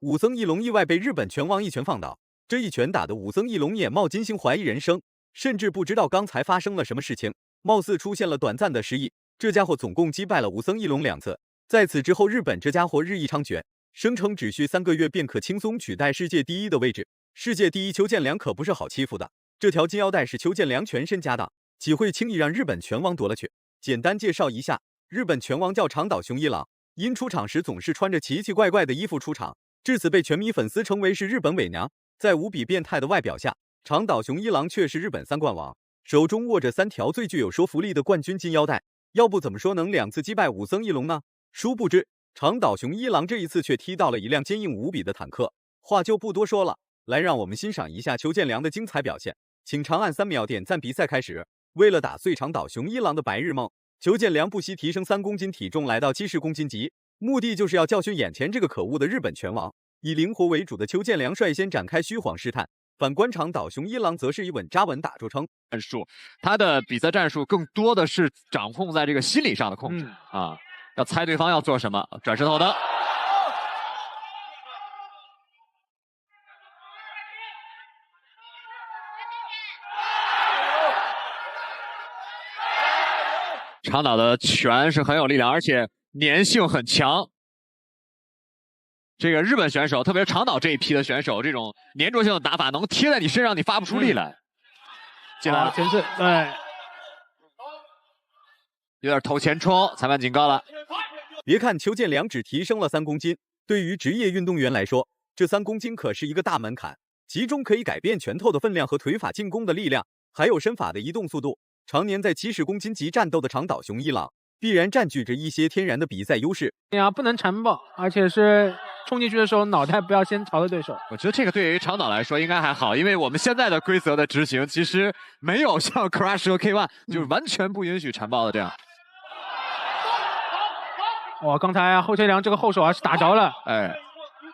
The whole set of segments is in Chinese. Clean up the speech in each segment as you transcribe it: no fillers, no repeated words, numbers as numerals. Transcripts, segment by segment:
武僧义龙意外被日本拳王一拳放倒，这一拳打得武僧义龙眼冒金星，怀疑人生，甚至不知道刚才发生了什么事情，貌似出现了短暂的失忆。这家伙总共击败了武僧义龙2次，在此之后，日本这家伙日益猖獗，声称只需3个月便可轻松取代世界第1的位置。世界第1邱建良可不是好欺负的，这条金腰带是邱建良全身家当，岂会轻易让日本拳王夺了去？简单介绍一下，日本拳王叫长岛雄一郎，因出场时总是穿着奇奇怪怪的衣服出场，至此被拳迷粉丝称为是日本伪娘。在无比变态的外表下，长岛雄一郎却是日本3冠王，手中握着3条最具有说服力的冠军金腰带，要不怎么说能2次击败武僧义龙呢？殊不知，长岛雄一郎这一次却踢到了一辆坚硬无比的坦克。话就不多说了，来让我们欣赏一下邱建良的精彩表现。请长按3秒点赞。比赛开始。为了打碎长岛雄一郎的白日梦，邱建良不惜提升3公斤体重来到70公斤级，目的就是要教训眼前这个可恶的日本拳王。以灵活为主的邱建良率先展开虚晃试探，反观长岛雄一郎则是以稳扎稳打著称。战术，他的比赛战术更多的是掌控在这个心理上的控制啊，要猜对方要做什么，转石头的。长岛的拳是很有力量，而且粘性很强。这个日本选手，特别是长岛这一批的选手，这种粘着性的打法能贴在你身上，你发不出力来。进来了，前刺，对，有点头前冲，裁判警告了。别看邱建良只提升了3公斤，对于职业运动员来说，这3公斤可是一个大门槛，其中可以改变拳头的分量和腿法进攻的力量，还有身法的移动速度。常年在70公斤级战斗的长岛雄一郎，必然占据着一些天然的比赛优势。不能残暴，而且是冲进去的时候，脑袋不要先朝着对手。我觉得这个对于长岛来说应该还好，因为我们现在的规则的执行其实没有像 Crush 和 K1 就是完全不允许残暴的这样。哇，刚才后天良这个后手是打着了，哎，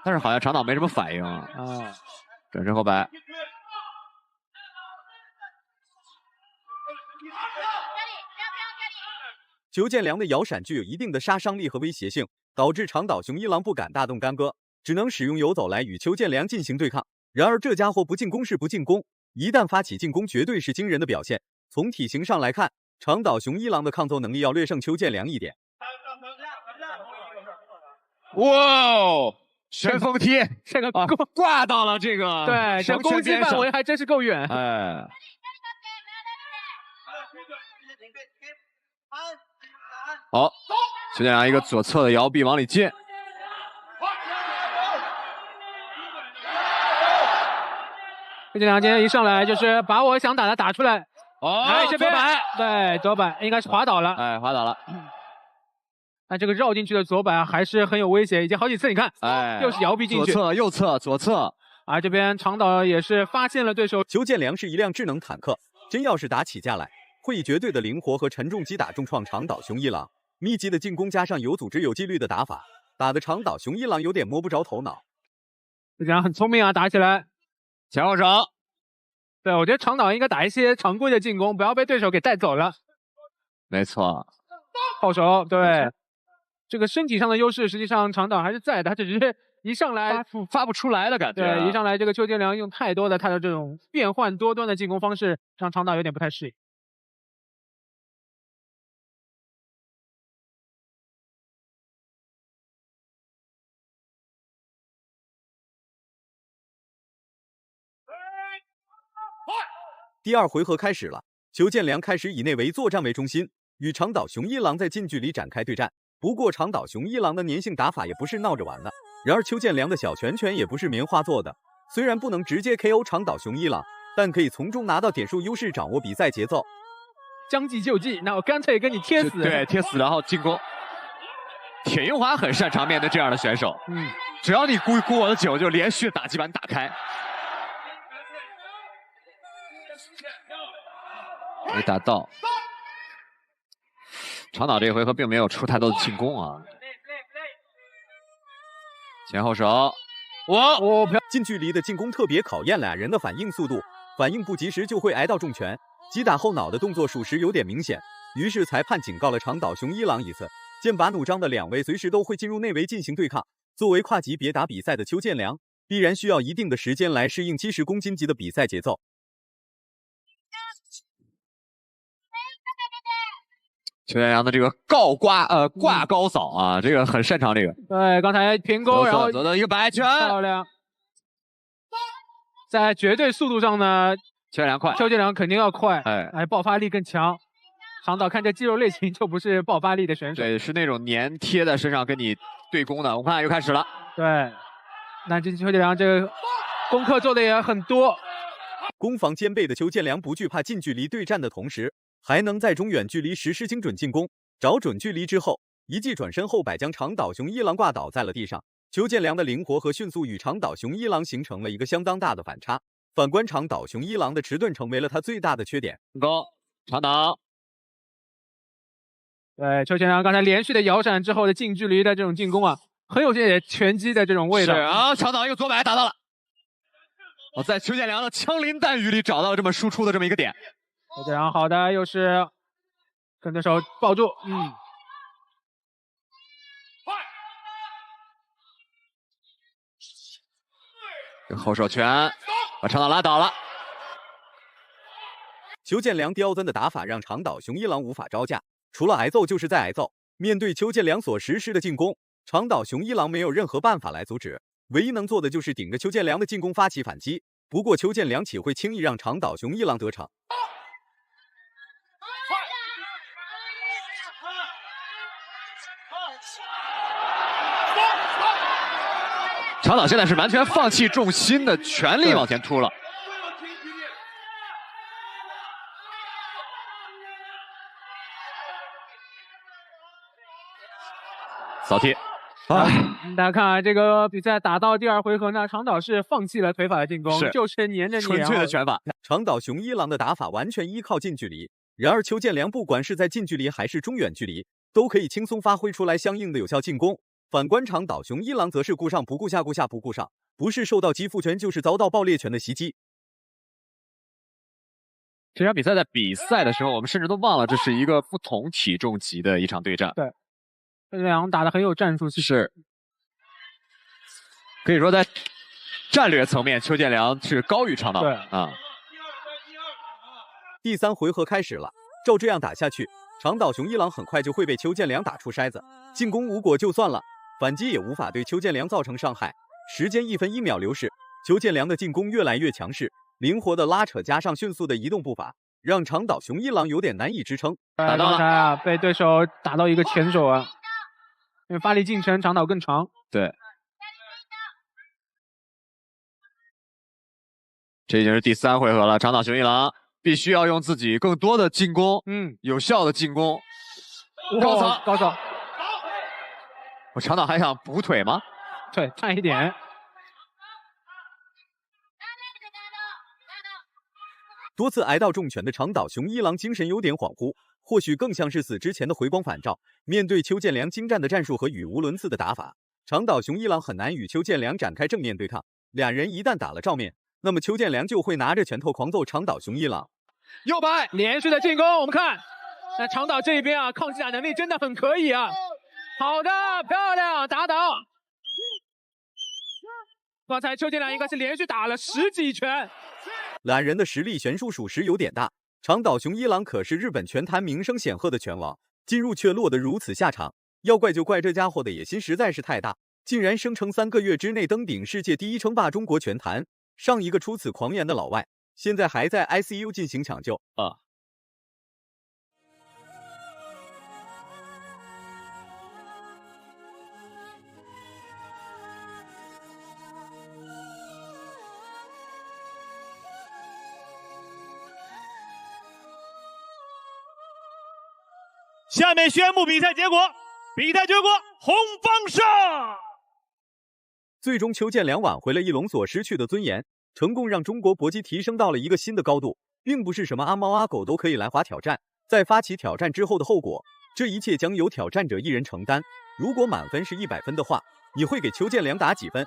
但是好像长岛没什么反应啊。转身后摆。邱建良的摇闪具有一定的杀伤力和威胁性，导致长岛雄一郎不敢大动干戈，只能使用游走来与邱建良进行对抗。然而这家伙不进攻是不进攻，一旦发起进攻绝对是惊人的表现。从体型上来看，长岛雄一郎的抗揍能力要略胜邱建良一点。哇，旋风踢，这个挂到了这个对，这攻击范围还真是够远。哎。好，邱建良一个左侧的摇臂往里进。邱建良今天一上来就是把我想打的打出来。这边对左摆应该是滑倒了。哎，滑倒了。但这个绕进去的左摆还是很有威胁，已经好几次你看，又是摇臂进去。左侧、右侧、左侧。这边长岛也是发现了对手。邱建良是一辆智能坦克，真要是打起架来，会以绝对的灵活和沉重击打重创长岛雄一郎。密集的进攻加上有组织有纪律的打法，打得长岛雄一郎有点摸不着头脑。这样很聪明啊，打起来。前后手。对，我觉得长岛应该打一些常规的进攻，不要被对手给带走了。没错。后手，对。这个身体上的优势，实际上长岛还是在的，他只是一上来发不出来的感觉。对，一上来这个邱建良用太多的他的这种变换多端的进攻方式，让长岛有点不太适应。第2回合开始了，邱建良开始以内围作战为中心，与长岛雄一郎在近距离展开对战。不过长岛雄一郎的粘性打法也不是闹着玩的，然而邱建良的小拳拳也不是棉花做的，虽然不能直接 KO 长岛雄一郎，但可以从中拿到点数优势，掌握比赛节奏。将计就计，那我干脆跟你贴死。对，贴死然后进攻。铁英华很擅长面对这样的选手，只要你鼓我的酒，就连续打击把你打开。没打到。长岛这一回合并没有出太多的进攻啊。前后手，近距离的进攻特别考验俩人的反应速度，反应不及时就会挨到重拳。击打后脑的动作属实有点明显，于是裁判警告了长岛雄一郎一次。剑拔弩张的2位随时都会进入内围进行对抗，作为跨级别打比赛的邱建良，必然需要一定的时间来适应70公斤级的比赛节奏。邱建良的这个挂高扫啊，这个很擅长这个。对，刚才平勾，然后走到一个摆拳，漂亮。在绝对速度上呢，邱建良快，邱建良肯定要快，哎，爆发力更强。长岛看这肌肉类型就不是爆发力的选手，对，是那种粘贴在身上跟你对攻的。我看又开始了，对，那这邱建良这个功课做的也很多。攻防兼备的邱建良不惧怕近距离对战的同时，还能在中远距离实施精准进攻。找准距离之后，一记转身后摆将长岛雄一郎挂倒在了地上。邱建良的灵活和迅速与长岛雄一郎形成了一个相当大的反差。反观长岛雄一郎的迟钝成为了他最大的缺点。高长岛。对，邱建良刚才连续的摇闪之后的近距离的这种进攻啊，很有些拳击的这种味道。是啊，长岛一个左摆打到了。在邱建良的枪林弹雨里找到了这么输出的这么一个点。邱建良好的，又是跟对手抱住，这后手拳把长岛拉倒了。邱建良刁钻的打法让长岛雄一郎无法招架。除了挨揍就是在挨揍。面对邱建良所实施的进攻，长岛雄一郎没有任何办法来阻止，唯一能做的就是顶着邱建良的进攻发起反击。不过邱建良岂会轻易让长岛雄一郎得逞？长岛现在是完全放弃重心的，全力往前突了。扫踢，大家看啊，这个比赛打到第2回合呢，长岛是放弃了腿法的进攻，就是黏着你，纯粹的拳法。长岛雄一郎的打法完全依靠近距离，然而邱建良不管是在近距离还是中远距离，都可以轻松发挥出来相应的有效进攻。反观长岛雄一郎则是顾上不顾下，顾下不顾上，不是受到击负拳，就是遭到爆裂拳的袭击。这场比赛在比赛的时候，我们甚至都忘了这是一个不同体重级的一场对战。对。这两打得很有战术性，是可以说在战略层面，邱建良是高于长岛。对啊。第3回合开始了，照这样打下去，长岛雄一郎很快就会被邱建良打出筛子。进攻无果就算了，反击也无法对邱建良造成伤害。时间1分1秒流逝，邱建良的进攻越来越强势，灵活的拉扯加上迅速的移动步伐，让长岛雄一郎有点难以支撑。打到了，被对手打到一个前手啊。因为发力进程长岛更长，对，这已经是第3回合了。长岛雄一郎必须要用自己更多的进攻，有效的进攻。高扫，高扫。我长岛还想补腿吗？对，差一点。多次挨到重拳的长岛雄一郎精神有点恍惚。或许更像是死之前的回光返照。面对邱建良精湛的战术和语无伦次的打法，长岛雄一郎很难与邱建良展开正面对抗。两人一旦打了照面，那么邱建良就会拿着拳头狂揍长岛雄一郎。右摆连续的进攻，我们看，那长岛这边啊，抗击打能力真的很可以啊。好的，漂亮，打倒。刚才邱建良应该是连续打了10几拳。两人的实力悬殊属实有点大。长岛雄一郎可是日本拳坛名声显赫的拳王，进入却落得如此下场，要怪就怪这家伙的野心实在是太大，竟然声称3个月之内登顶世界第1，称霸中国拳坛。上一个出此狂言的老外，现在还在 ICU 进行抢救啊。下面宣布比赛结果，红方胜。最终邱建良挽回了一龙所失去的尊严，成功让中国搏击提升到了一个新的高度，并不是什么阿猫阿狗都可以来华挑战。在发起挑战之后的后果，这一切将由挑战者一人承担。如果满分是100分的话，你会给邱建良打几分？